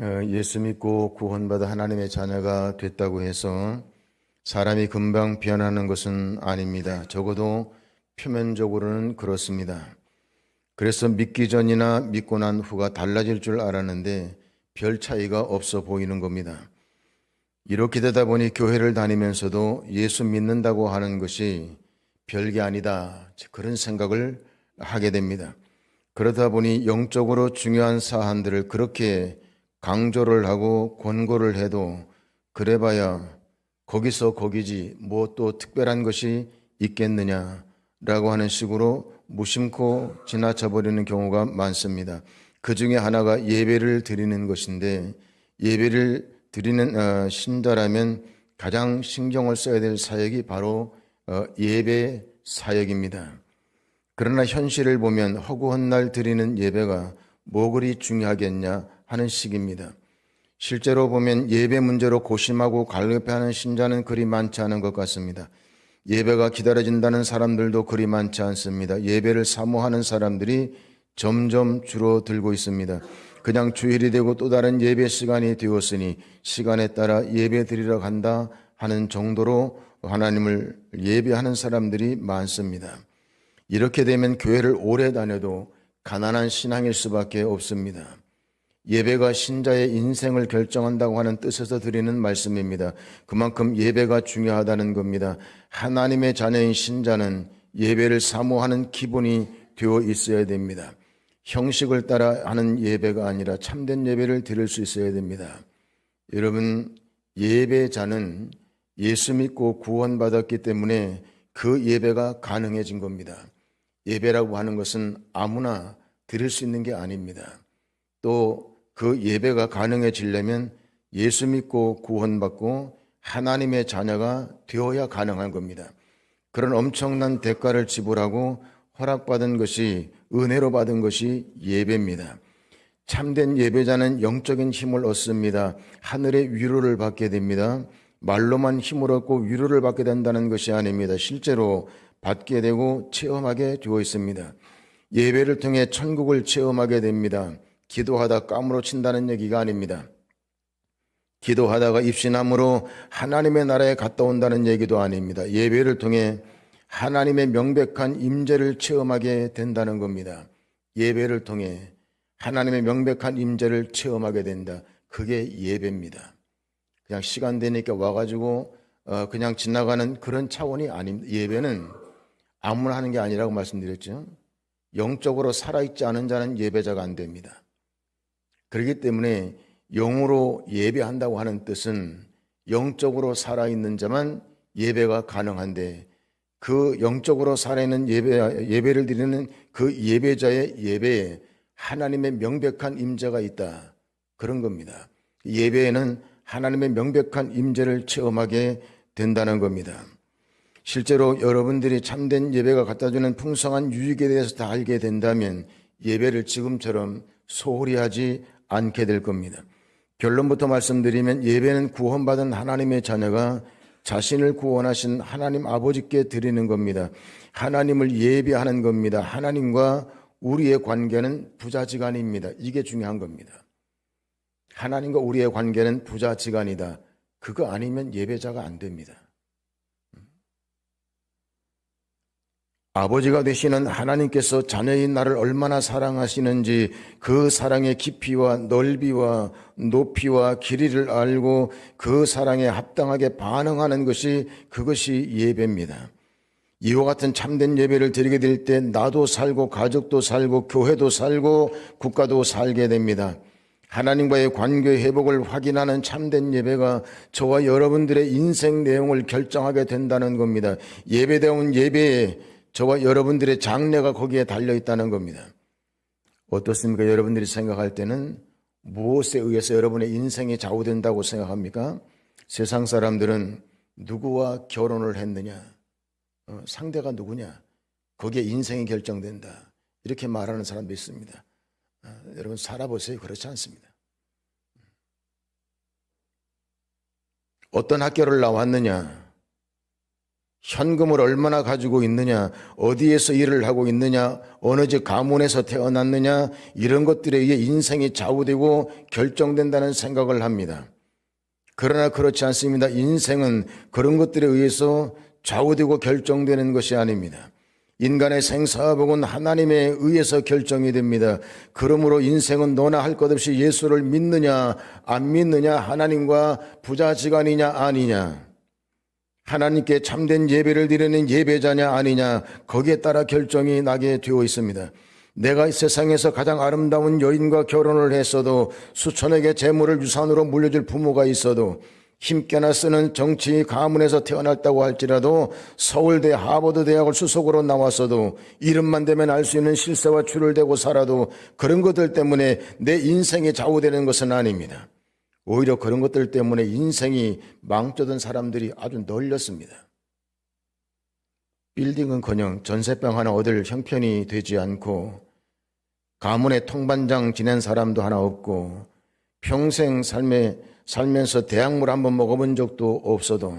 예수 믿고 구원받아 하나님의 자녀가 됐다고 해서 사람이 금방 변하는 것은 아닙니다. 적어도 표면적으로는 그렇습니다. 그래서 믿기 전이나 믿고 난 후가 달라질 줄 알았는데 별 차이가 없어 보이는 겁니다. 이렇게 되다 보니 교회를 다니면서도 예수 믿는다고 하는 것이 별게 아니다, 그런 생각을 하게 됩니다. 그러다 보니 영적으로 중요한 사안들을 그렇게 강조를 하고 권고를 해도 그래봐야 거기서 거기지 뭐 또 특별한 것이 있겠느냐라고 하는 식으로 무심코 지나쳐버리는 경우가 많습니다. 그 중에 하나가 예배를 드리는 것인데, 예배를 드리는 신자라면 가장 신경을 써야 될 사역이 바로 예배 사역입니다. 그러나 현실을 보면 허구한 날 드리는 예배가 뭐 그리 중요하겠냐 하는 식입니다. 실제로 보면 예배 문제로 고심하고 갈급해하는 신자는 그리 많지 않은 것 같습니다. 예배가 기다려진다는 사람들도 그리 많지 않습니다. 예배를 사모하는 사람들이 점점 줄어들고 있습니다. 그냥 주일이 되고 또 다른 예배 시간이 되었으니 시간에 따라 예배 드리러 간다 하는 정도로 하나님을 예배하는 사람들이 많습니다. 이렇게 되면 교회를 오래 다녀도 가난한 신앙일 수밖에 없습니다. 예배가 신자의 인생을 결정한다고 하는 뜻에서 드리는 말씀입니다. 그만큼 예배가 중요하다는 겁니다. 하나님의 자녀인 신자는 예배를 사모하는 기본이 되어 있어야 됩니다. 형식을 따라 하는 예배가 아니라 참된 예배를 드릴 수 있어야 됩니다. 여러분, 예배자는 예수 믿고 구원받았기 때문에 그 예배가 가능해진 겁니다. 예배라고 하는 것은 아무나 드릴 수 있는 게 아닙니다. 또 그 예배가 가능해지려면 예수 믿고 구원받고 하나님의 자녀가 되어야 가능한 겁니다. 그런 엄청난 대가를 지불하고 허락받은 것이, 은혜로 받은 것이 예배입니다. 참된 예배자는 영적인 힘을 얻습니다. 하늘의 위로를 받게 됩니다. 말로만 힘을 얻고 위로를 받게 된다는 것이 아닙니다. 실제로 받게 되고 체험하게 되어 있습니다. 예배를 통해 천국을 체험하게 됩니다. 기도하다 까무러친다는 얘기가 아닙니다. 기도하다가 입신함으로 하나님의 나라에 갔다 온다는 얘기도 아닙니다. 예배를 통해 하나님의 명백한 임재를 체험하게 된다는 겁니다. 예배를 통해 하나님의 명백한 임재를 체험하게 된다. 그게 예배입니다. 그냥 시간 되니까 와가지고 그냥 지나가는 그런 차원이 아닙니다. 예배는 아무나 하는 게 아니라고 말씀드렸죠. 영적으로 살아있지 않은 자는 예배자가 안 됩니다. 그렇기 때문에 영으로 예배한다고 하는 뜻은 영적으로 살아있는 자만 예배가 가능한데, 그 영적으로 살아있는 예배를 드리는 그 예배자의 예배에 하나님의 명백한 임재가 있다, 그런 겁니다. 예배에는 하나님의 명백한 임재를 체험하게 된다는 겁니다. 실제로 여러분들이 참된 예배가 갖다주는 풍성한 유익에 대해서 다 알게 된다면 예배를 지금처럼 소홀히 하지 않게 될 겁니다. 결론부터 말씀드리면 예배는 구원받은 하나님의 자녀가 자신을 구원하신 하나님 아버지께 드리는 겁니다. 하나님을 예배하는 겁니다. 하나님과 우리의 관계는 부자지간입니다. 이게 중요한 겁니다. 하나님과 우리의 관계는 부자지간이다. 그거 아니면 예배자가 안 됩니다. 아버지가 되시는 하나님께서 자녀인 나를 얼마나 사랑하시는지 그 사랑의 깊이와 넓이와 높이와 길이를 알고 그 사랑에 합당하게 반응하는 것이, 그것이 예배입니다. 이와 같은 참된 예배를 드리게 될 때 나도 살고 가족도 살고 교회도 살고 국가도 살게 됩니다. 하나님과의 관계 회복을 확인하는 참된 예배가 저와 여러분들의 인생 내용을 결정하게 된다는 겁니다. 예배다운 예배에 저와 여러분들의 장래가 거기에 달려있다는 겁니다. 어떻습니까? 여러분들이 생각할 때는 무엇에 의해서 여러분의 인생이 좌우된다고 생각합니까? 세상 사람들은 누구와 결혼을 했느냐, 상대가 누구냐, 거기에 인생이 결정된다, 이렇게 말하는 사람도 있습니다. 여러분 살아보세요. 그렇지 않습니다. 어떤 학교를 나왔느냐, 현금을 얼마나 가지고 있느냐, 어디에서 일을 하고 있느냐, 어느 집 가문에서 태어났느냐, 이런 것들에 의해 인생이 좌우되고 결정된다는 생각을 합니다. 그러나 그렇지 않습니다. 인생은 그런 것들에 의해서 좌우되고 결정되는 것이 아닙니다. 인간의 생사복은 하나님에 의해서 결정이 됩니다. 그러므로 인생은 너나 할 것 없이 예수를 믿느냐 안 믿느냐, 하나님과 부자지간이냐 아니냐, 하나님께 참된 예배를 드리는 예배자냐 아니냐, 거기에 따라 결정이 나게 되어 있습니다. 내가 이 세상에서 가장 아름다운 여인과 결혼을 했어도, 수천에게 재물을 유산으로 물려줄 부모가 있어도, 힘께나 쓰는 정치 가문에서 태어났다고 할지라도, 서울대 하버드 대학을 수석으로 나왔어도, 이름만 대면 알 수 있는 실세와 줄을 대고 살아도 그런 것들 때문에 내 인생이 좌우되는 것은 아닙니다. 오히려 그런 것들 때문에 인생이 망쳐든 사람들이 아주 널렸습니다. 빌딩은커녕 전세방 하나 얻을 형편이 되지 않고, 가문의 통반장 지낸 사람도 하나 없고, 평생 살면서 대학물 한번 먹어본 적도 없어도,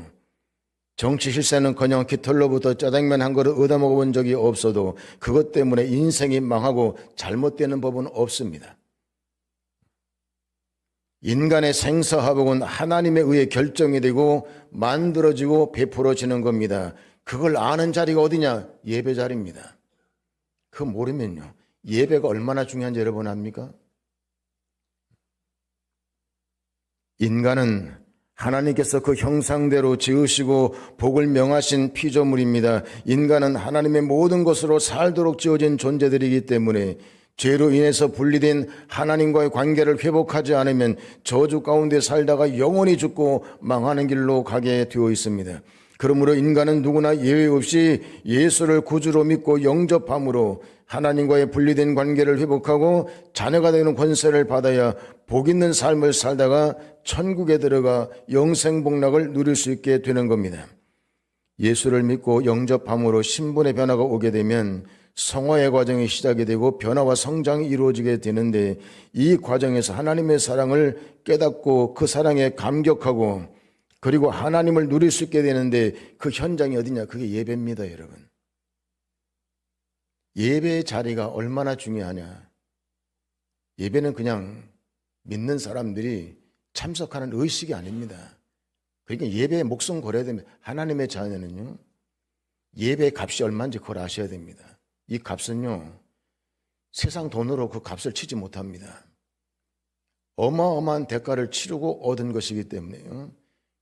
정치 실세는커녕 깃털로부터 짜장면 한 그릇 얻어 먹어본 적이 없어도 그것 때문에 인생이 망하고 잘못되는 법은 없습니다. 인간의 생사화복은 하나님에 의해 결정이 되고 만들어지고 베풀어지는 겁니다. 그걸 아는 자리가 어디냐? 예배 자리입니다. 그거 모르면요, 예배가 얼마나 중요한지 여러분 압니까? 인간은 하나님께서 그 형상대로 지으시고 복을 명하신 피조물입니다. 인간은 하나님의 모든 것으로 살도록 지어진 존재들이기 때문에 죄로 인해서 분리된 하나님과의 관계를 회복하지 않으면 저주 가운데 살다가 영원히 죽고 망하는 길로 가게 되어 있습니다. 그러므로 인간은 누구나 예외 없이 예수를 구주로 믿고 영접함으로 하나님과의 분리된 관계를 회복하고 자녀가 되는 권세를 받아야 복 있는 삶을 살다가 천국에 들어가 영생복락을 누릴 수 있게 되는 겁니다. 예수를 믿고 영접함으로 신분의 변화가 오게 되면 성화의 과정이 시작이 되고 변화와 성장이 이루어지게 되는데, 이 과정에서 하나님의 사랑을 깨닫고 그 사랑에 감격하고 그리고 하나님을 누릴 수 있게 되는데, 그 현장이 어디냐? 그게 예배입니다, 여러분. 예배의 자리가 얼마나 중요하냐? 예배는 그냥 믿는 사람들이 참석하는 의식이 아닙니다. 그러니까 예배에 목숨 걸어야 됩니다. 하나님의 자녀는요, 예배의 값이 얼마인지 그걸 아셔야 됩니다. 이 값은요, 세상 돈으로 그 값을 치지 못합니다. 어마어마한 대가를 치르고 얻은 것이기 때문에요.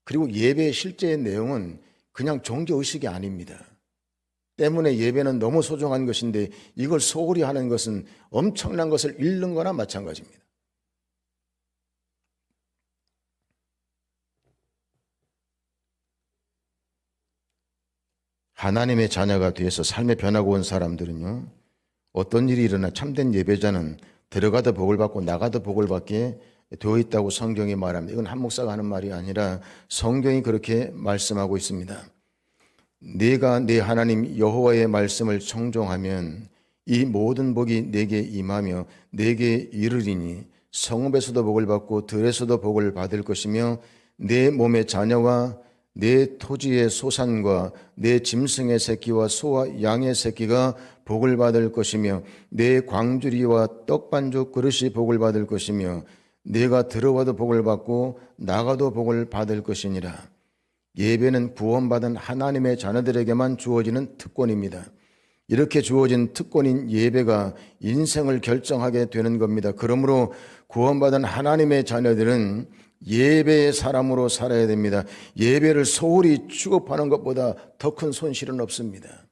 그리고 예배의 실제의 내용은 그냥 종교의식이 아닙니다. 때문에 예배는 너무 소중한 것인데, 이걸 소홀히 하는 것은 엄청난 것을 잃는 거나 마찬가지입니다. 하나님의 자녀가 되어서 삶의 변화가 온 사람들은요, 어떤 일이 일어나 참된 예배자는 들어가도 복을 받고 나가도 복을 받게 되어 있다고 성경이 말합니다. 이건 한 목사가 하는 말이 아니라 성경이 그렇게 말씀하고 있습니다. 내가 내 하나님 여호와의 말씀을 청종하면 이 모든 복이 내게 임하며 내게 이르리니, 성읍에서도 복을 받고 들에서도 복을 받을 것이며, 내 몸의 자녀와 내 토지의 소산과 내 짐승의 새끼와 소와 양의 새끼가 복을 받을 것이며, 내 광주리와 떡반죽 그릇이 복을 받을 것이며, 내가 들어와도 복을 받고 나가도 복을 받을 것이니라. 예배는 구원받은 하나님의 자녀들에게만 주어지는 특권입니다. 이렇게 주어진 특권인 예배가 인생을 결정하게 되는 겁니다. 그러므로 구원받은 하나님의 자녀들은 예배의 사람으로 살아야 됩니다. 예배를 소홀히 취급하는 것보다 더 큰 손실은 없습니다.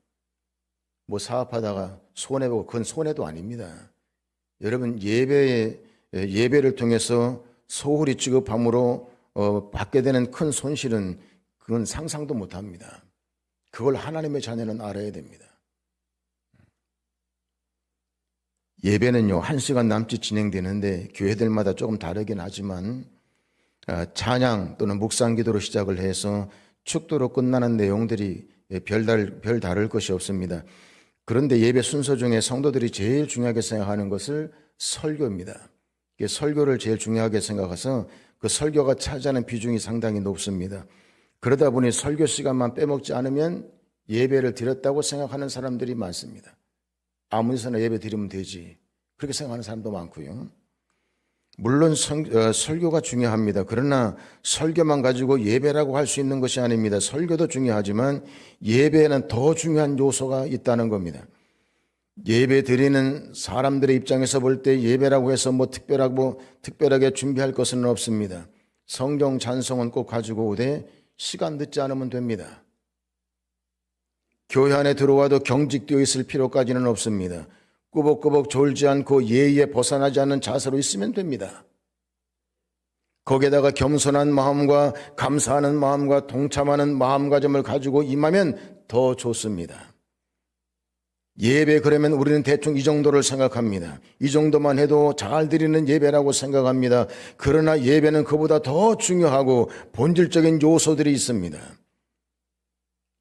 뭐 사업하다가 손해보고, 그건 손해도 아닙니다. 여러분, 예배를 통해서 소홀히 취급함으로 받게 되는 큰 손실은 그건 상상도 못합니다. 그걸 하나님의 자녀는 알아야 됩니다. 예배는요, 1시간 남짓 진행되는데 교회들마다 조금 다르긴 하지만 찬양 또는 묵상 기도로 시작을 해서 축도로 끝나는 내용들이 별 다를 것이 없습니다. 그런데 예배 순서 중에 성도들이 제일 중요하게 생각하는 것을 설교입니다. 설교를 제일 중요하게 생각해서 그 설교가 차지하는 비중이 상당히 높습니다. 그러다 보니 설교 시간만 빼먹지 않으면 예배를 드렸다고 생각하는 사람들이 많습니다. 아무 데서나 예배 드리면 되지, 그렇게 생각하는 사람도 많고요. 물론 설교가 중요합니다. 그러나 설교만 가지고 예배라고 할 수 있는 것이 아닙니다. 설교도 중요하지만 예배에는 더 중요한 요소가 있다는 겁니다. 예배 드리는 사람들의 입장에서 볼 때 예배라고 해서 뭐 특별하게 준비할 것은 없습니다. 성경 찬송은 꼭 가지고 오되 시간 늦지 않으면 됩니다. 교회 안에 들어와도 경직되어 있을 필요까지는 없습니다. 꾸벅꾸벅 졸지 않고 예의에 벗어나지 않는 자세로 있으면 됩니다. 거기에다가 겸손한 마음과 감사하는 마음과 동참하는 마음가짐을 가지고 임하면 더 좋습니다. 예배 그러면 우리는 대충 이 정도를 생각합니다. 이 정도만 해도 잘 드리는 예배라고 생각합니다. 그러나 예배는 그보다 더 중요하고 본질적인 요소들이 있습니다.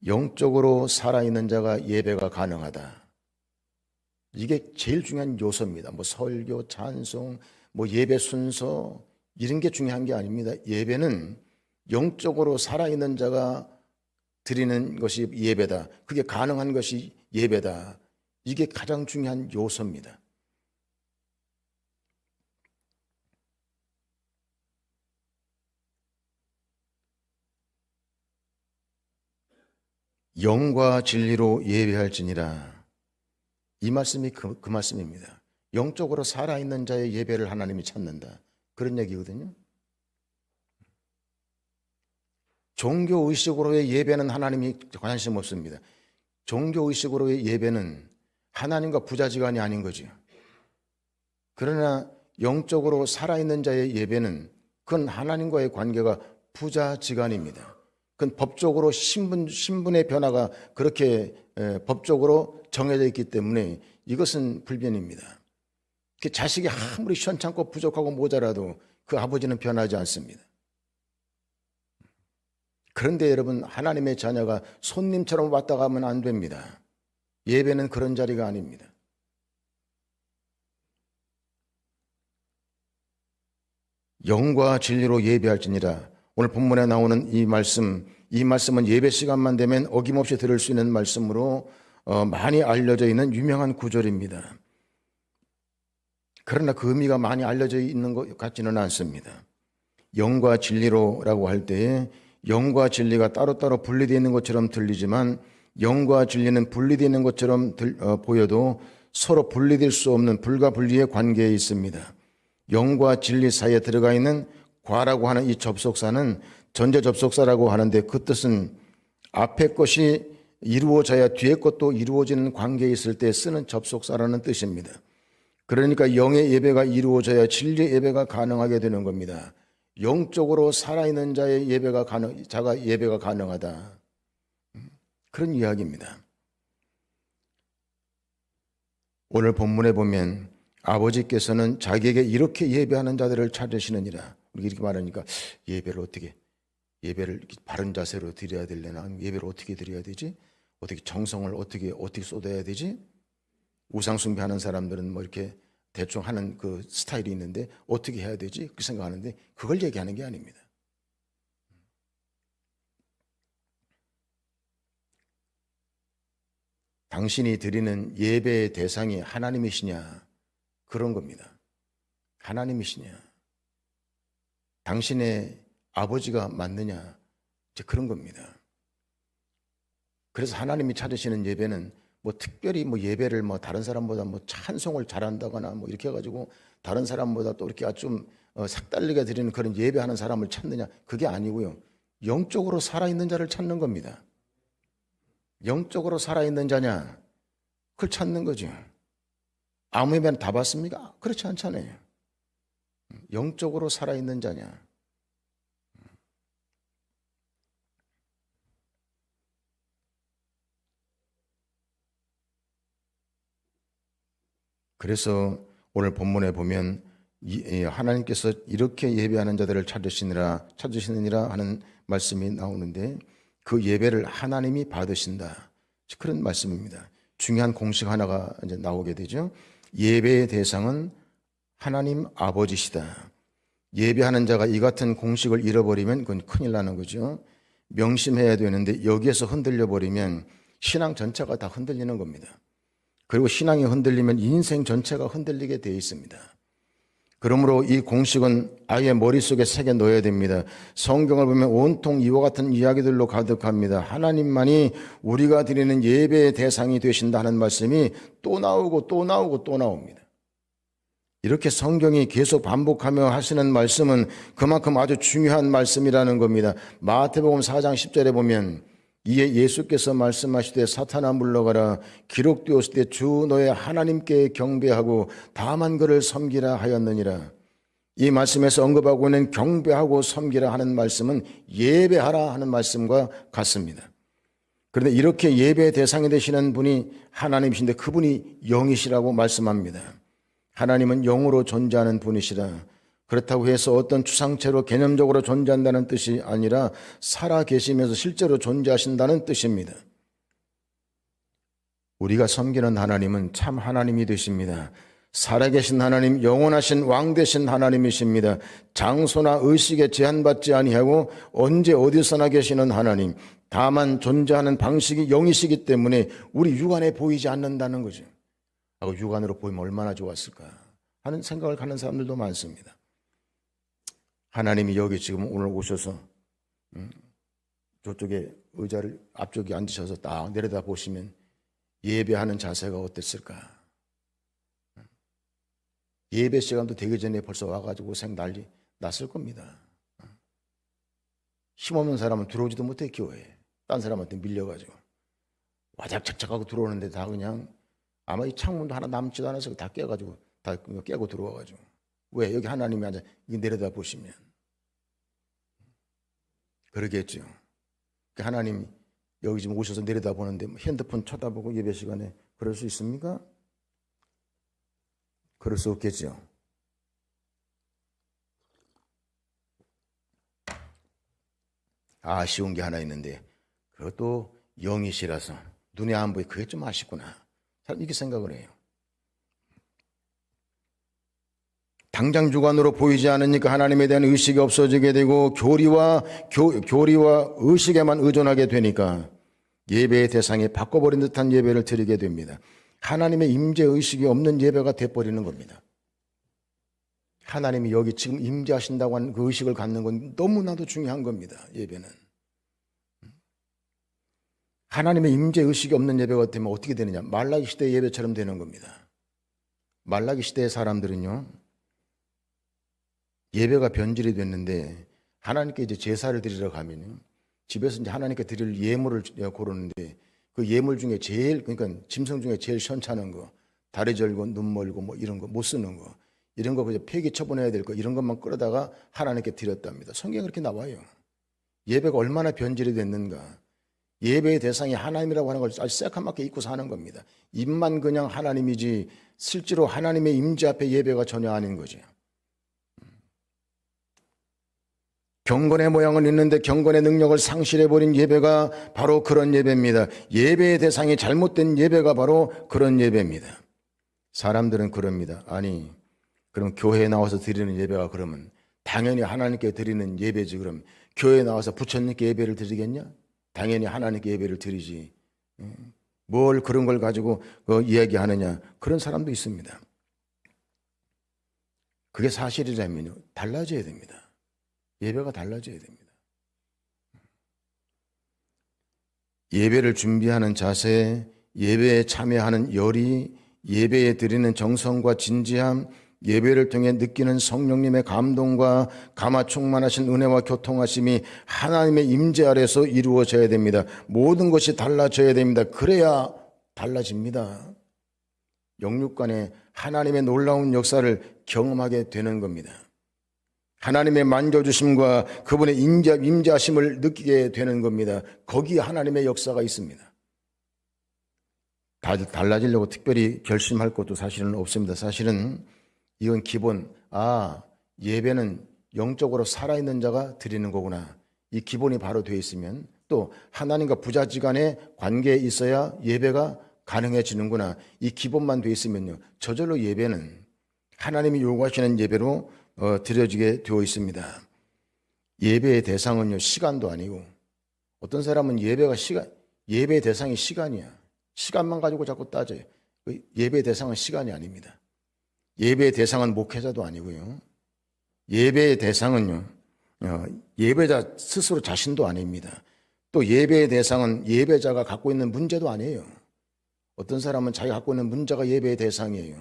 영적으로 살아있는 자가 예배가 가능하다. 이게 제일 중요한 요소입니다. 뭐 설교, 찬송, 뭐 예배 순서 이런 게 중요한 게 아닙니다. 예배는 영적으로 살아있는 자가 드리는 것이 예배다. 그게 가능한 것이 예배다. 이게 가장 중요한 요소입니다. 영과 진리로 예배할지니라. 이 말씀이 그 말씀입니다. 영적으로 살아있는 자의 예배를 하나님이 찾는다. 그런 얘기거든요. 종교의식으로의 예배는 하나님이 관심 없습니다. 종교의식으로의 예배는 하나님과 부자지간이 아닌 거죠. 그러나 영적으로 살아있는 자의 예배는 그건 하나님과의 관계가 부자지간입니다. 그건 법적으로 신분의 변화가 그렇게 법적으로 정해져 있기 때문에 이것은 불변입니다. 자식이 아무리 시원찮고 부족하고 모자라도 그 아버지는 변하지 않습니다. 그런데 여러분, 하나님의 자녀가 손님처럼 왔다 가면 안 됩니다. 예배는 그런 자리가 아닙니다. 영과 진리로 예배할지니라. 오늘 본문에 나오는 이 말씀은 예배 시간만 되면 어김없이 들을 수 있는 말씀으로 많이 알려져 있는 유명한 구절입니다. 그러나 그 의미가 많이 알려져 있는 것 같지는 않습니다. 영과 진리로라고 할 때에 영과 진리가 따로따로 분리되어 있는 것처럼 들리지만 영과 진리는 분리되어 있는 것처럼 보여도 서로 분리될 수 없는 불가분리의 관계에 있습니다. 영과 진리 사이에 들어가 있는 과라고 하는 이 접속사는 전제 접속사라고 하는데 그 뜻은 앞에 것이 이루어져야 뒤에 것도 이루어지는 관계에 있을 때 쓰는 접속사라는 뜻입니다. 그러니까 영의 예배가 이루어져야 진리의 예배가 가능하게 되는 겁니다. 영적으로 살아있는 자의 예배가 가능하다. 그런 이야기입니다. 오늘 본문에 보면 아버지께서는 자기에게 이렇게 예배하는 자들을 찾으시느니라. 우리 이렇게 말하니까 예배를 바른 자세로 드려야 되려나? 예배를 어떻게 드려야 되지? 어떻게 정성을 어떻게 쏟아야 되지? 우상 숭배하는 사람들은 뭐 이렇게 대충 하는 그 스타일이 있는데 어떻게 해야 되지? 그 생각하는데 그걸 얘기하는 게 아닙니다. 당신이 드리는 예배의 대상이 하나님이시냐? 그런 겁니다. 하나님이시냐? 당신의 아버지가 맞느냐? 이제 그런 겁니다. 그래서 하나님이 찾으시는 예배는 뭐 특별히 뭐 예배를 뭐 다른 사람보다 뭐 찬송을 잘한다거나 뭐 이렇게 해가지고 다른 사람보다 또 이렇게 좀 색달리게 드리는 그런 예배하는 사람을 찾느냐? 그게 아니고요. 영적으로 살아있는 자를 찾는 겁니다. 영적으로 살아있는 자냐? 그걸 찾는 거죠. 아무 예배는 다 받습니까? 그렇지 않잖아요. 영적으로 살아있는 자냐? 그래서 오늘 본문에 보면 하나님께서 이렇게 예배하는 자들을 찾으시느니라 하는 말씀이 나오는데 그 예배를 하나님이 받으신다. 그런 말씀입니다. 중요한 공식 하나가 이제 나오게 되죠. 예배의 대상은 하나님 아버지시다. 예배하는 자가 이 같은 공식을 잃어버리면 그건 큰일 나는 거죠. 명심해야 되는데 여기에서 흔들려 버리면 신앙 전체가 다 흔들리는 겁니다. 그리고 신앙이 흔들리면 인생 전체가 흔들리게 되어 있습니다. 그러므로 이 공식은 아예 머릿속에 새겨 넣어야 됩니다. 성경을 보면 온통 이와 같은 이야기들로 가득합니다. 하나님만이 우리가 드리는 예배의 대상이 되신다는 말씀이 또 나오고 또 나오고 또 나옵니다. 이렇게 성경이 계속 반복하며 하시는 말씀은 그만큼 아주 중요한 말씀이라는 겁니다. 마태복음 4장 10절에 보면 이에 예수께서 말씀하시되 사탄아 물러가라 기록되었을 때 주 너의 하나님께 경배하고 다만 그를 섬기라 하였느니라. 이 말씀에서 언급하고 있는 경배하고 섬기라 하는 말씀은 예배하라 하는 말씀과 같습니다. 그런데 이렇게 예배의 대상이 되시는 분이 하나님이신데 그분이 영이시라고 말씀합니다. 하나님은 영으로 존재하는 분이시라. 그렇다고 해서 어떤 추상체로 개념적으로 존재한다는 뜻이 아니라 살아 계시면서 실제로 존재하신다는 뜻입니다. 우리가 섬기는 하나님은 참 하나님이 되십니다. 살아계신 하나님, 영원하신 왕 되신 하나님이십니다. 장소나 의식에 제한받지 아니하고 언제 어디서나 계시는 하나님, 다만 존재하는 방식이 영이시기 때문에 우리 육안에 보이지 않는다는 거죠. 육안으로 보이면 얼마나 좋았을까 하는 생각을 하는 사람들도 많습니다. 하나님이 여기 지금 오늘 오셔서 저쪽에 의자를 앞쪽에 앉으셔서 딱 내려다 보시면 예배하는 자세가 어땠을까? 예배 시간도 되기 전에 벌써 와가지고 생 난리 났을 겁니다. 힘없는 사람은 들어오지도 못해 교회에. 딴 사람한테 밀려가지고 와작작작하고 들어오는데 다 그냥 아마 이 창문도 하나 남지도 않아서 다 깨가지고 다 깨고 들어와가지고. 왜? 여기 하나님이 앉아 이게 내려다 보시면 그러겠죠. 하나님 여기 지금 오셔서 내려다 보는데 핸드폰 쳐다보고 예배 시간에 그럴 수 있습니까? 그럴 수 없겠죠. 아쉬운 게 하나 있는데 그것도 영이시라서 눈에 안 보이. 그게 좀 아쉽구나. 사람 이렇게 생각을 해요. 당장 주관으로 보이지 않으니까 하나님에 대한 의식이 없어지게 되고 교리와 의식에만 의존하게 되니까 예배의 대상이 바꿔버린 듯한 예배를 드리게 됩니다. 하나님의 임재의식이 없는 예배가 돼버리는 겁니다. 하나님이 여기 지금 임재하신다고 하는 그 의식을 갖는 건 너무나도 중요한 겁니다. 예배는. 하나님의 임재의식이 없는 예배가 되면 어떻게 되느냐. 말라기 시대 예배처럼 되는 겁니다. 말라기 시대의 사람들은요, 예배가 변질이 됐는데 하나님께 이제 제사를 드리러 가면 집에서 이제 하나님께 드릴 예물을 고르는데 그 예물 중에 그러니까 짐승 중에 제일 시원찮은 거, 다리 절고 눈 멀고 뭐 이런 거 못 쓰는 거, 이런 거 그냥 폐기 처분해야 될 거, 이런 것만 끌어다가 하나님께 드렸답니다. 성경에 그렇게 나와요. 예배가 얼마나 변질이 됐는가. 예배의 대상이 하나님이라고 하는 걸 아주 새카맣게 잊고 사는 겁니다. 입만 그냥 하나님이지 실제로 하나님의 임재 앞에 예배가 전혀 아닌 거죠. 경건의 모양은 있는데 경건의 능력을 상실해버린 예배가 바로 그런 예배입니다. 예배의 대상이 잘못된 예배가 바로 그런 예배입니다. 사람들은 그럽니다. 아니, 그럼 교회에 나와서 드리는 예배가 그러면 당연히 하나님께 드리는 예배지. 그럼 교회에 나와서 부처님께 예배를 드리겠냐? 당연히 하나님께 예배를 드리지. 뭘 그런 걸 가지고 이야기하느냐? 그런 사람도 있습니다. 그게 사실이라면요, 달라져야 됩니다. 예배가 달라져야 됩니다. 예배를 준비하는 자세, 예배에 참여하는 열의, 예배에 드리는 정성과 진지함, 예배를 통해 느끼는 성령님의 감동과 감화 충만하신 은혜와 교통하심이 하나님의 임재 아래서 이루어져야 됩니다. 모든 것이 달라져야 됩니다. 그래야 달라집니다. 영육간에 하나님의 놀라운 역사를 경험하게 되는 겁니다. 하나님의 만져주심과 그분의 임재하심을 느끼게 되는 겁니다. 거기에 하나님의 역사가 있습니다. 달라지려고 특별히 결심할 것도 사실은 없습니다. 사실은 이건 기본, 예배는 영적으로 살아있는 자가 드리는 거구나. 이 기본이 바로 되어 있으면 또 하나님과 부자지간의 관계에 있어야 예배가 가능해지는구나. 이 기본만 되어 있으면요, 저절로 예배는 하나님이 요구하시는 예배로 드려지게 되어 있습니다. 예배의 대상은요, 시간도 아니고, 어떤 사람은 예배가 예배 대상이 시간이야. 시간만 가지고 자꾸 따져요. 예배 대상은 시간이 아닙니다. 예배 대상은 목회자도 아니고요. 예배의 대상은요, 예배자 스스로 자신도 아닙니다. 또 예배의 대상은 예배자가 갖고 있는 문제도 아니에요. 어떤 사람은 자기가 갖고 있는 문제가 예배의 대상이에요.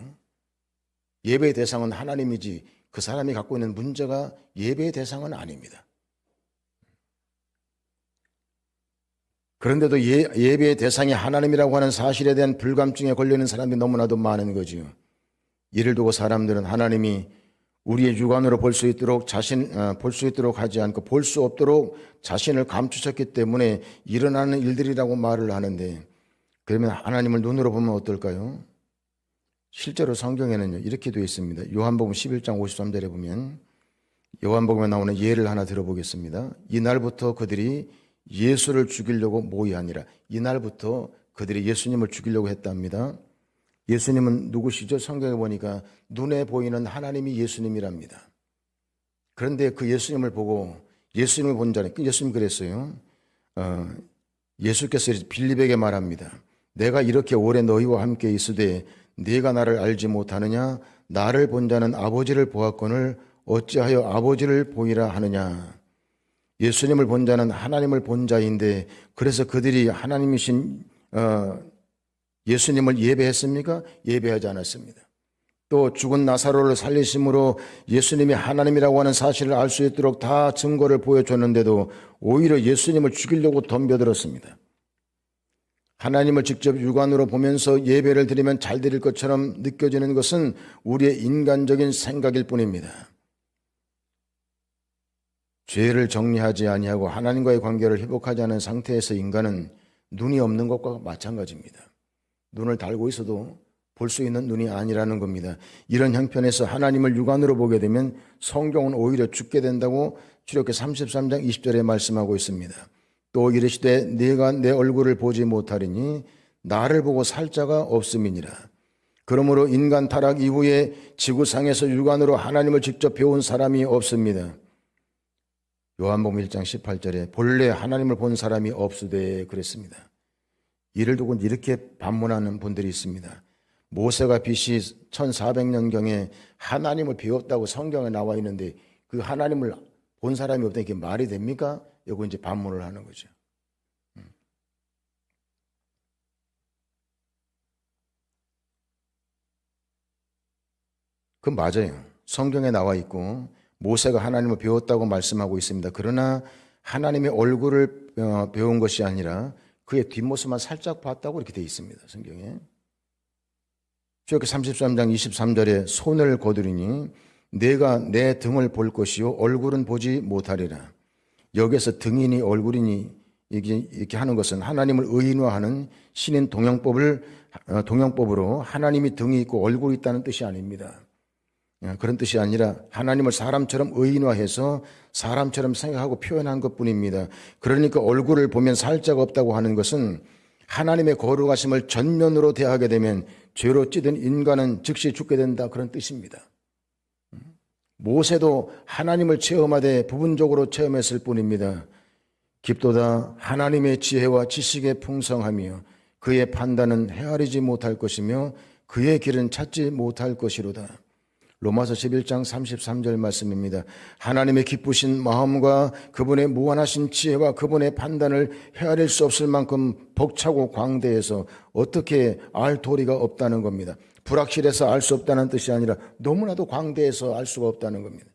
예배의 대상은 하나님이지 그 사람이 갖고 있는 문제가 예배의 대상은 아닙니다. 그런데도 예배의 대상이 하나님이라고 하는 사실에 대한 불감증에 걸려있는 사람들이 너무나도 많은 거지요. 이를 두고 사람들은 하나님이 우리의 육안으로 볼 수 있도록 볼 수 있도록 하지 않고 볼 수 없도록 자신을 감추셨기 때문에 일어나는 일들이라고 말을 하는데, 그러면 하나님을 눈으로 보면 어떨까요? 실제로 성경에는요, 이렇게 되어 있습니다. 요한복음 11장 53절에 보면, 요한복음에 나오는 예를 하나 들어보겠습니다. 이날부터 그들이 예수를 죽이려고 모의하니라. 이날부터 그들이 예수님을 죽이려고 했답니다. 예수님은 누구시죠? 성경에 보니까 눈에 보이는 하나님이 예수님이랍니다. 그런데 그 예수님을 보고 예수님을 본 자는, 예수님 그랬어요. 예수께서 빌립에게 말합니다. 내가 이렇게 오래 너희와 함께 있으되 네가 나를 알지 못하느냐? 나를 본 자는 아버지를 보았거늘 어찌하여 아버지를 보이라 하느냐? 예수님을 본 자는 하나님을 본 자인데, 그래서 그들이 하나님이신 예수님을 예배했습니까? 예배하지 않았습니다. 또 죽은 나사로를 살리심으로 예수님이 하나님이라고 하는 사실을 알 수 있도록 다 증거를 보여줬는데도 오히려 예수님을 죽이려고 덤벼들었습니다. 하나님을 직접 육안으로 보면서 예배를 드리면 잘 드릴 것처럼 느껴지는 것은 우리의 인간적인 생각일 뿐입니다. 죄를 정리하지 아니하고 하나님과의 관계를 회복하지 않은 상태에서 인간은 눈이 없는 것과 마찬가지입니다. 눈을 달고 있어도 볼 수 있는 눈이 아니라는 겁니다. 이런 형편에서 하나님을 육안으로 보게 되면 성경은 오히려 죽게 된다고 출애굽기 33장 20절에 말씀하고 있습니다. 또 이르시되 네가 내 얼굴을 보지 못하리니 나를 보고 살 자가 없음이니라. 그러므로 인간 타락 이후에 지구상에서 육안으로 하나님을 직접 배운 사람이 없습니다. 요한복음 1장 18절에 본래 하나님을 본 사람이 없으되 그랬습니다. 이를 두고 이렇게 반문하는 분들이 있습니다. 모세가 BC 1400년경에 하나님을 배웠다고 성경에 나와 있는데 그 하나님을 본 사람이 없다니 이게 말이 됩니까? 이거 이제 반문을 하는 거죠. 그건 맞아요. 성경에 나와 있고 모세가 하나님을 배웠다고 말씀하고 있습니다. 그러나 하나님의 얼굴을 배운 것이 아니라 그의 뒷모습만 살짝 봤다고 이렇게 되어 있습니다. 성경에. 출애굽기 33장 23절에 손을 거두리니 내가 내 등을 볼 것이요 얼굴은 보지 못하리라. 여기에서 등이니 얼굴이니 이렇게 하는 것은 하나님을 의인화하는 신인 동영법으로 하나님이 등이 있고 얼굴이 있다는 뜻이 아닙니다. 그런 뜻이 아니라 하나님을 사람처럼 의인화해서 사람처럼 생각하고 표현한 것뿐입니다. 그러니까 얼굴을 보면 살 자가 없다고 하는 것은 하나님의 거룩하심을 전면으로 대하게 되면 죄로 찌든 인간은 즉시 죽게 된다, 그런 뜻입니다. 모세도 하나님을 체험하되 부분적으로 체험했을 뿐입니다. 깊도다 하나님의 지혜와 지식의 풍성하며 그의 판단은 헤아리지 못할 것이며 그의 길은 찾지 못할 것이로다. 로마서 11장 33절 말씀입니다. 하나님의 기쁘신 마음과 그분의 무한하신 지혜와 그분의 판단을 헤아릴 수 없을 만큼 벅차고 광대해서 어떻게 알 도리가 없다는 겁니다. 불확실해서 알 수 없다는 뜻이 아니라 너무나도 광대해서 알 수가 없다는 겁니다.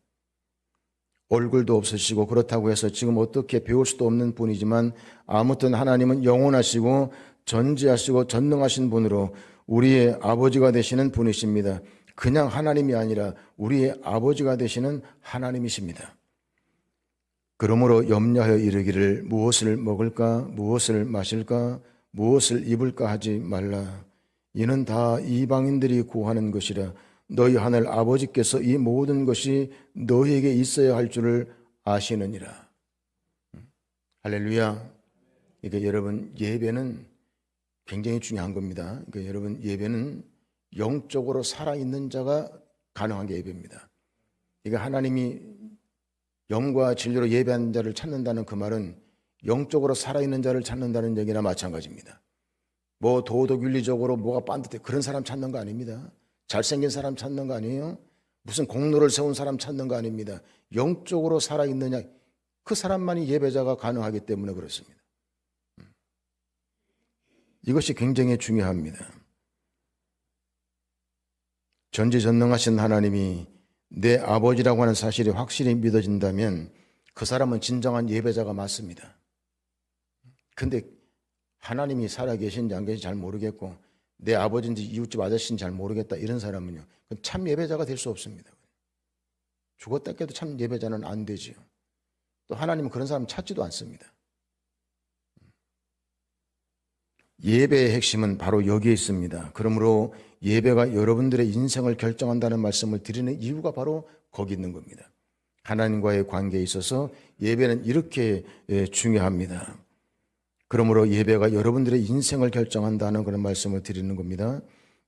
얼굴도 없으시고 그렇다고 해서 지금 어떻게 배울 수도 없는 분이지만 아무튼 하나님은 영원하시고 전지하시고 전능하신 분으로 우리의 아버지가 되시는 분이십니다. 그냥 하나님이 아니라 우리의 아버지가 되시는 하나님이십니다. 그러므로 염려하여 이르기를 무엇을 먹을까 무엇을 마실까 무엇을 입을까 하지 말라. 이는 다 이방인들이 구하는 것이라. 너희 하늘 아버지께서 이 모든 것이 너희에게 있어야 할 줄을 아시느니라. 할렐루야. 그러니까 여러분 예배는 굉장히 중요한 겁니다. 그러니까 여러분 예배는 영적으로 살아있는 자가 가능한 게 예배입니다. 그러니까 하나님이 영과 진리로 예배하는 자를 찾는다는 그 말은 영적으로 살아있는 자를 찾는다는 얘기나 마찬가지입니다. 뭐 도덕 윤리적으로 뭐가 반듯해 그런 사람 찾는 거 아닙니다. 잘생긴 사람 찾는 거 아니에요. 무슨 공로를 세운 사람 찾는 거 아닙니다. 영적으로 살아있느냐, 그 사람만이 예배자가 가능하기 때문에 그렇습니다. 이것이 굉장히 중요합니다. 전지전능하신 하나님이 내 아버지라고 하는 사실이 확실히 믿어진다면 그 사람은 진정한 예배자가 맞습니다. 근데 하나님이 살아계신지 안 계신지 잘 모르겠고 내 아버지인지 이웃집 아저씨인지 잘 모르겠다 이런 사람은요, 그건 참 예배자가 될 수 없습니다. 죽었다 깨도 참 예배자는 안 되지요. 또 하나님은 그런 사람 찾지도 않습니다. 예배의 핵심은 바로 여기에 있습니다. 그러므로 예배가 여러분들의 인생을 결정한다는 말씀을 드리는 이유가 바로 거기 있는 겁니다. 하나님과의 관계에 있어서 예배는 이렇게 중요합니다. 그러므로 예배가 여러분들의 인생을 결정한다는 그런 말씀을 드리는 겁니다.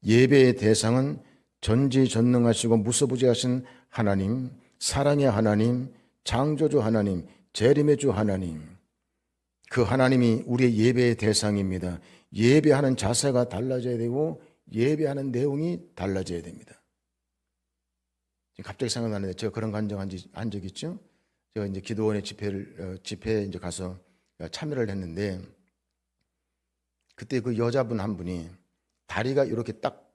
예배의 대상은 전지전능하시고 무소부지하신 하나님, 사랑의 하나님, 창조주 하나님, 재림의 주 하나님, 그 하나님이 우리의 예배의 대상입니다. 예배하는 자세가 달라져야 되고 예배하는 내용이 달라져야 됩니다. 갑자기 생각나는데 제가 그런 간증한 적 있죠? 제가 이제 기도원의 집회에 이제 가서 참여를 했는데 그때 그 여자분 한 분이 다리가 이렇게 딱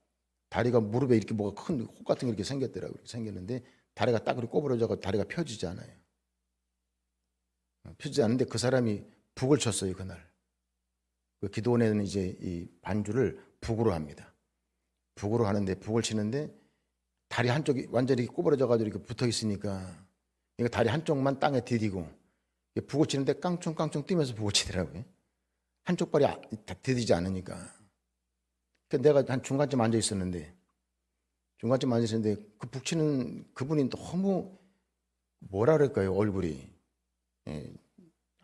다리가 무릎에 이렇게 뭐가 큰 혹 같은 게 이렇게 생겼더라고요. 생겼는데 다리가 딱 이렇게 꼬부러져서 다리가 펴지지 않아요. 펴지지 않는데 그 사람이 북을 쳤어요, 그날. 그 기도원에는 이제 이 반주를 북으로 합니다. 북으로 하는데 북을 치는데 다리 한쪽이 완전히 꼬부러져가지고 이렇게 붙어 있으니까 다리 한쪽만 땅에 디디고 북을 치는데 깡총깡총 뛰면서 북을 치더라고요. 한쪽 발이 다 디디지 않으니까. 그러니까 내가 한 중간쯤 앉아 있었는데 그 북 치는 그분이 너무 뭐라 그럴까요, 얼굴이.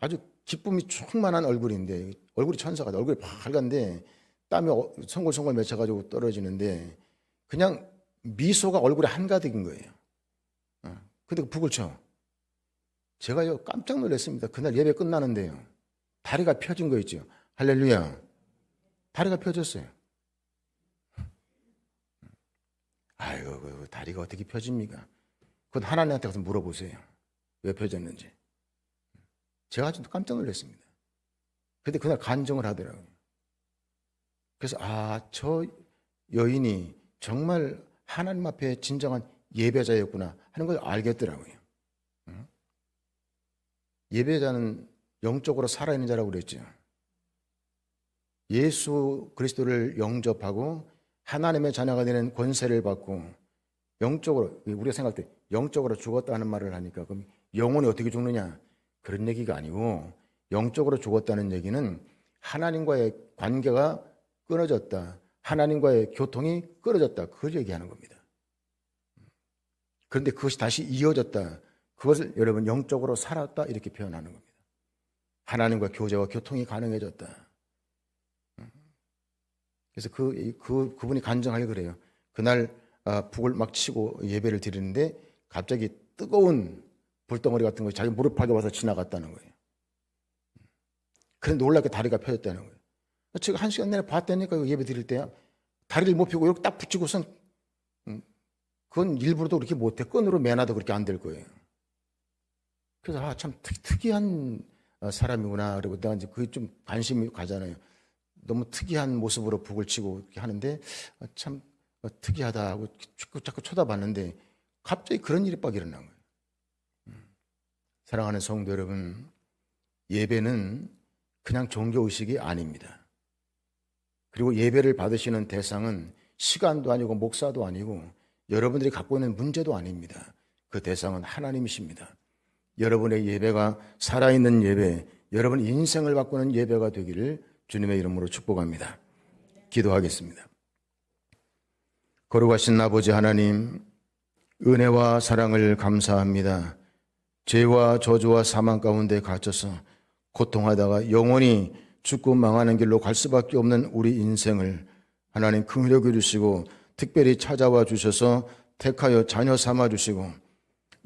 아주 기쁨이 충만한 얼굴인데 얼굴이 천사가 얼굴이 밝은데 땀이 송골송골 맺혀가지고 떨어지는데 그냥 미소가 얼굴에 한가득인 거예요. 근데 북을 쳐. 제가요 깜짝 놀랐습니다. 그날 예배 끝나는데요 다리가 펴진 거 있죠. 할렐루야. 다리가 펴졌어요. 아이고 다리가 어떻게 펴집니까? 그건 하나님한테 가서 물어보세요. 왜 펴졌는지. 제가 아주 깜짝 놀랐습니다. 근데 그날 간증을 하더라고요. 그래서 저 여인이 정말 하나님 앞에 진정한 예배자였구나 하는 걸 알겠더라고요. 예배자는 영적으로 살아있는 자라고 그랬죠. 예수 그리스도를 영접하고 하나님의 자녀가 되는 권세를 받고 영적으로, 우리가 생각할 때 영적으로 죽었다는 말을 하니까 그럼 영혼이 어떻게 죽느냐 그런 얘기가 아니고 영적으로 죽었다는 얘기는 하나님과의 관계가 끊어졌다, 하나님과의 교통이 끊어졌다, 그걸 얘기하는 겁니다. 그런데 그것이 다시 이어졌다, 그것을 여러분 영적으로 살았다 이렇게 표현하는 겁니다. 하나님과 교제와 교통이 가능해졌다. 그래서 그분이 간증하게 그래요. 그날 북을 막 치고 예배를 드리는데 갑자기 뜨거운 불덩어리 같은 것이 자기 무릎팍에 와서 지나갔다는 거예요. 그런데 놀랍게 다리가 펴졌다는 거예요. 제가 1시간 내내 봤다니까 예배 드릴 때 다리를 못 펴고 이렇게 딱 붙이고선 그건 일부러도 그렇게 못해. 끈으로 매놔도 그렇게 안 될 거예요. 그래서 참 특이한 사람이구나. 그리고 내가 이제 그게 좀 관심이 가잖아요. 너무 특이한 모습으로 북을 치고 이렇게 하는데 참 특이하다 하고 자꾸 쳐다봤는데 갑자기 그런 일이 빡 일어난 거예요. 사랑하는 성도 여러분, 예배는 그냥 종교의식이 아닙니다. 그리고 예배를 받으시는 대상은 시간도 아니고 목사도 아니고 여러분들이 갖고 있는 문제도 아닙니다. 그 대상은 하나님이십니다. 여러분의 예배가 살아있는 예배, 여러분 인생을 바꾸는 예배가 되기를 주님의 이름으로 축복합니다. 기도하겠습니다. 거룩하신 아버지 하나님, 은혜와 사랑을 감사합니다. 죄와 저주와 사망 가운데 갇혀서 고통하다가 영원히 죽고 망하는 길로 갈 수밖에 없는 우리 인생을 하나님 긍휼히 여겨주시고 특별히 찾아와 주셔서 택하여 자녀 삼아 주시고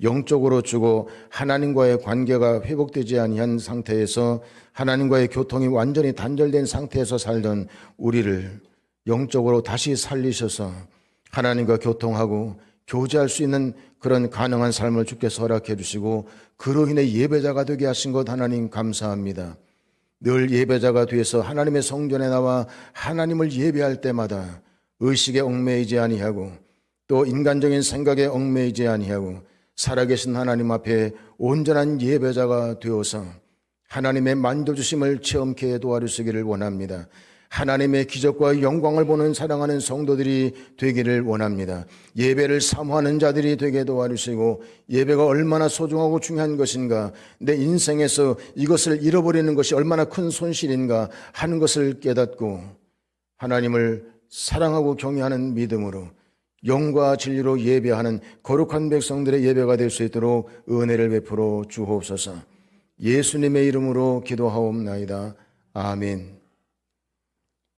영적으로 죽어 하나님과의 관계가 회복되지 아니한 상태에서 하나님과의 교통이 완전히 단절된 상태에서 살던 우리를 영적으로 다시 살리셔서 하나님과 교통하고 교제할 수 있는 그런 가능한 삶을 주께서 허락해 주시고 그로 인해 예배자가 되게 하신 것 하나님 감사합니다. 늘 예배자가 되어서 하나님의 성전에 나와 하나님을 예배할 때마다 의식에 얽매이지 아니하고 또 인간적인 생각에 얽매이지 아니하고 살아계신 하나님 앞에 온전한 예배자가 되어서 하나님의 만져주심을 체험케 도와주시기를 원합니다. 하나님의 기적과 영광을 보는 사랑하는 성도들이 되기를 원합니다. 예배를 사모하는 자들이 되게 도와주시고 예배가 얼마나 소중하고 중요한 것인가, 내 인생에서 이것을 잃어버리는 것이 얼마나 큰 손실인가 하는 것을 깨닫고 하나님을 사랑하고 경외하는 믿음으로 영과 진리로 예배하는 거룩한 백성들의 예배가 될 수 있도록 은혜를 베풀어 주옵소서. 예수님의 이름으로 기도하옵나이다. 아멘.